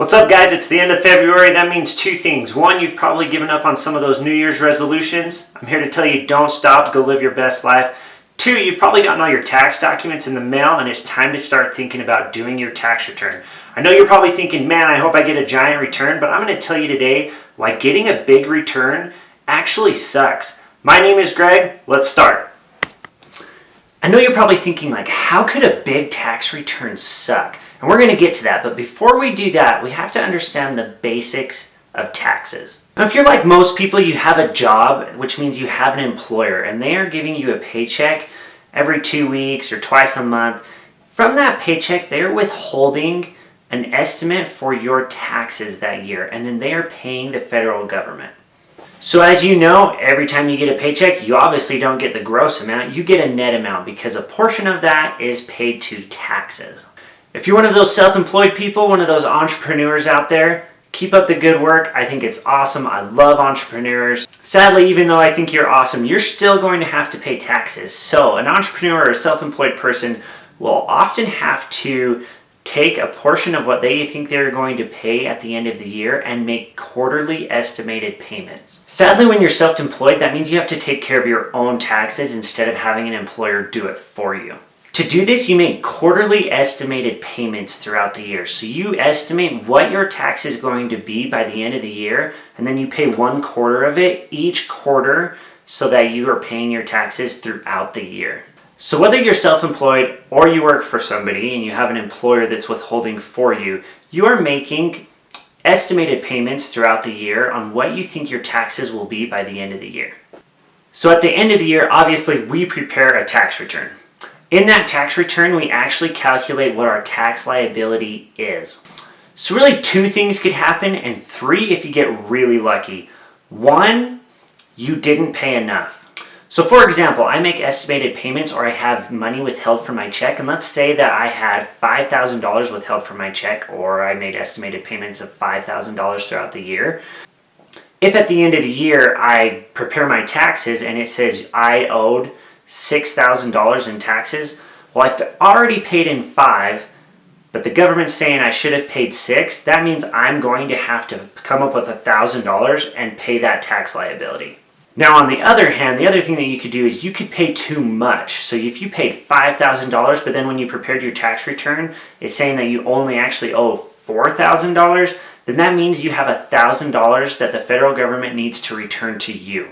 What's up, guys? It's the end of February. That means two things. One, you've probably given up on some of those New Year's resolutions. I'm here to tell you, don't stop, go live your best life. Two, you've probably gotten all your tax documents in the mail and it's time to start thinking about doing your tax return. I know you're probably thinking, man, I hope I get a giant return, but I'm going to tell you today why getting a big return actually sucks. My name is Greg. Let's start. I know you're probably thinking, like, how could a big tax return suck? And we're going to get to that, but before we do that, we have to understand the basics of taxes. Now, if you're like most people, you have a job, which means you have an employer, and they are giving you a paycheck every 2 weeks or twice a month. From that paycheck, they're withholding an estimate for your taxes that year, and then they are paying the federal government. So as you know, every time you get a paycheck, you obviously don't get the gross amount, you get a net amount because a portion of that is paid to taxes. If you're one of those self-employed people, one of those entrepreneurs out there, keep up the good work. I think it's awesome. I love entrepreneurs. Sadly, even though I think you're awesome, you're still going to have to pay taxes. So an entrepreneur or a self-employed person will often have to take a portion of what they think they're going to pay at the end of the year and make quarterly estimated payments. Sadly, when you're self-employed, that means you have to take care of your own taxes instead of having an employer do it for you. To do this, you make quarterly estimated payments throughout the year. So you estimate what your tax is going to be by the end of the year, and then you pay 1/4 of it each quarter so that you are paying your taxes throughout the year. So whether you're self-employed or you work for somebody and you have an employer that's withholding for you, you are making estimated payments throughout the year on what you think your taxes will be by the end of the year. So at the end of the year, obviously, we prepare a tax return. In that tax return, we actually calculate what our tax liability is. So really 2 things could happen, and 3 if you get really lucky. 1, you didn't pay enough. So for example, I make estimated payments or I have money withheld from my check, and let's say that I had $5,000 withheld from my check, or I made estimated payments of $5,000 throughout the year. If at the end of the year I prepare my taxes and it says I owed $6,000 in taxes, well, I've already paid in 5, but the government's saying I should have paid 6. That means I'm going to have to come up with $1,000 and pay that tax liability. Now, on the other hand, the other thing that you could do is you could pay too much. So if you paid $5,000, but then when you prepared your tax return, it's saying that you only actually owe $4,000, then that means you have $1,000 that the federal government needs to return to you.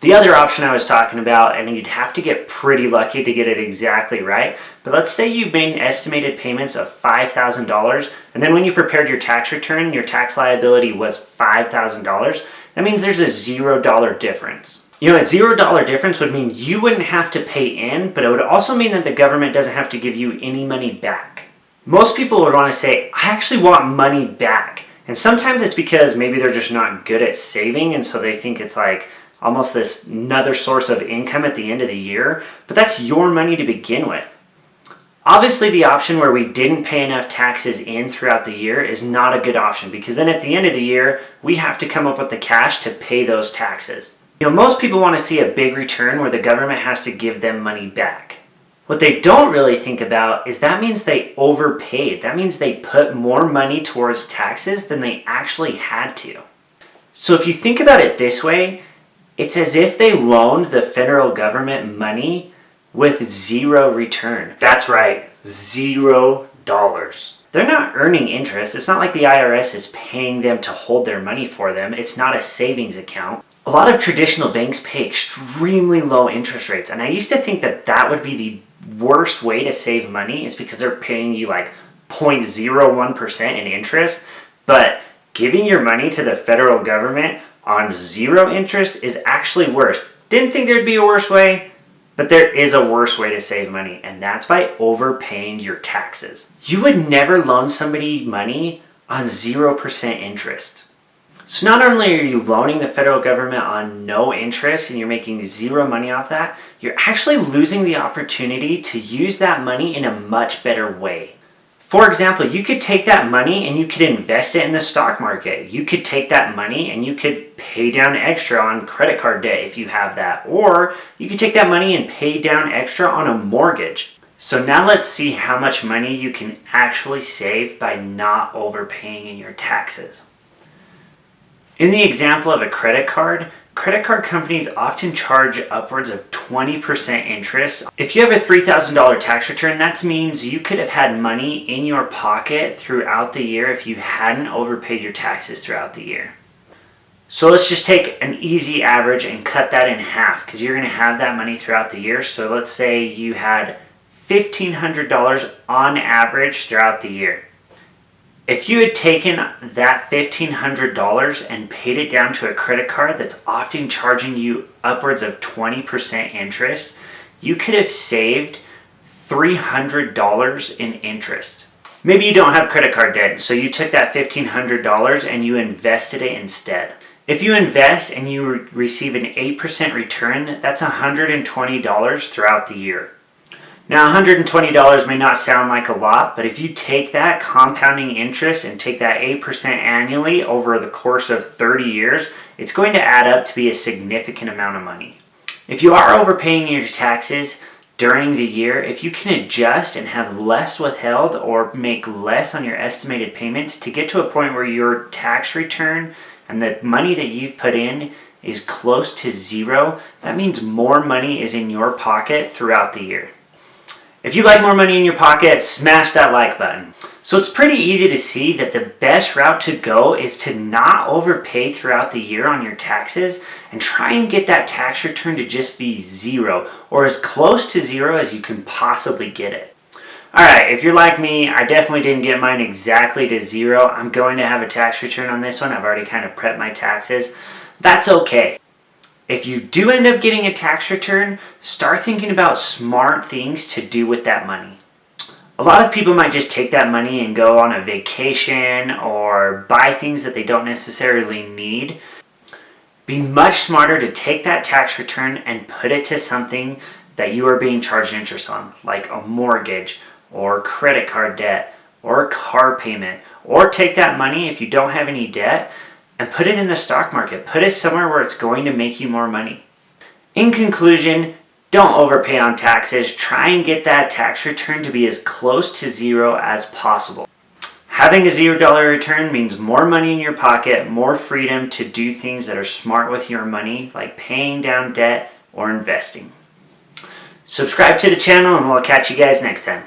The other option I was talking about, and you'd have to get pretty lucky to get it exactly right, but let's say you made estimated payments of $5,000, and then when you prepared your tax return, your tax liability was $5,000. That means there's a $0 difference. You know, a $0 difference would mean you wouldn't have to pay in, but it would also mean that the government doesn't have to give you any money back. Most people would want to say, I actually want money back. And sometimes it's because maybe they're just not good at saving, and so they think it's like almost this another source of income at the end of the year, but that's your money to begin with. Obviously, the option where we didn't pay enough taxes in throughout the year is not a good option, because then at the end of the year, we have to come up with the cash to pay those taxes. You know, most people want to see a big return where the government has to give them money back. What they don't really think about is that means they overpaid. That means they put more money towards taxes than they actually had to. So if you think about it this way, it's as if they loaned the federal government money with 0 return. That's right, $0. They're not earning interest. It's not like the IRS is paying them to hold their money for them. It's not a savings account. A lot of traditional banks pay extremely low interest rates, and I used to think that that would be the worst way to save money, is because they're paying you like 0.01% in interest, but giving your money to the federal government on 0 interest is actually worse. Didn't think there'd be a worse way, but there is a worse way to save money, and that's by overpaying your taxes. You would never loan somebody money on 0% interest. So not only are you loaning the federal government on no interest and you're making 0 money off that, you're actually losing the opportunity to use that money in a much better way. For example, you could take that money and you could invest it in the stock market. You could take that money and you could pay down extra on credit card debt if you have that. Or you could take that money and pay down extra on a mortgage. So now let's see how much money you can actually save by not overpaying in your taxes. In the example of a credit card companies often charge upwards of 20% interest. If you have a $3,000 tax return, that means you could have had money in your pocket throughout the year if you hadn't overpaid your taxes throughout the year. So let's just take an easy average and cut that in half, because you're going to have that money throughout the year. So let's say you had $1,500 on average throughout the year. If you had taken that $1,500 and paid it down to a credit card that's often charging you upwards of 20% interest, you could have saved $300 in interest. Maybe you don't have credit card debt, so you took that $1,500 and you invested it instead. If you invest and you receive an 8% return, that's $120 throughout the year. Now, $120 may not sound like a lot, but if you take that compounding interest and take that 8% annually over the course of 30 years, it's going to add up to be a significant amount of money. If you are overpaying your taxes during the year, if you can adjust and have less withheld or make less on your estimated payments to get to a point where your tax return and the money that you've put in is close to zero, that means more money is in your pocket throughout the year. If you like more money in your pocket, smash that like button. So it's pretty easy to see that the best route to go is to not overpay throughout the year on your taxes and try and get that tax return to just be zero, or as close to zero as you can possibly get it. Alright, if you're like me, I definitely didn't get mine exactly to zero. I'm going to have a tax return on this one. I've already kind of prepped my taxes. That's okay. If you do end up getting a tax return, start thinking about smart things to do with that money. A lot of people might just take that money and go on a vacation or buy things that they don't necessarily need. Be much smarter to take that tax return and put it to something that you are being charged interest on, like a mortgage or credit card debt or a car payment. Or take that money, if you don't have any debt, and put it in the stock market. Put it somewhere where it's going to make you more money. In conclusion, don't overpay on taxes. Try and get that tax return to be as close to zero as possible. Having a $0 return means more money in your pocket, more freedom to do things that are smart with your money, like paying down debt or investing. Subscribe to the channel and we'll catch you guys next time.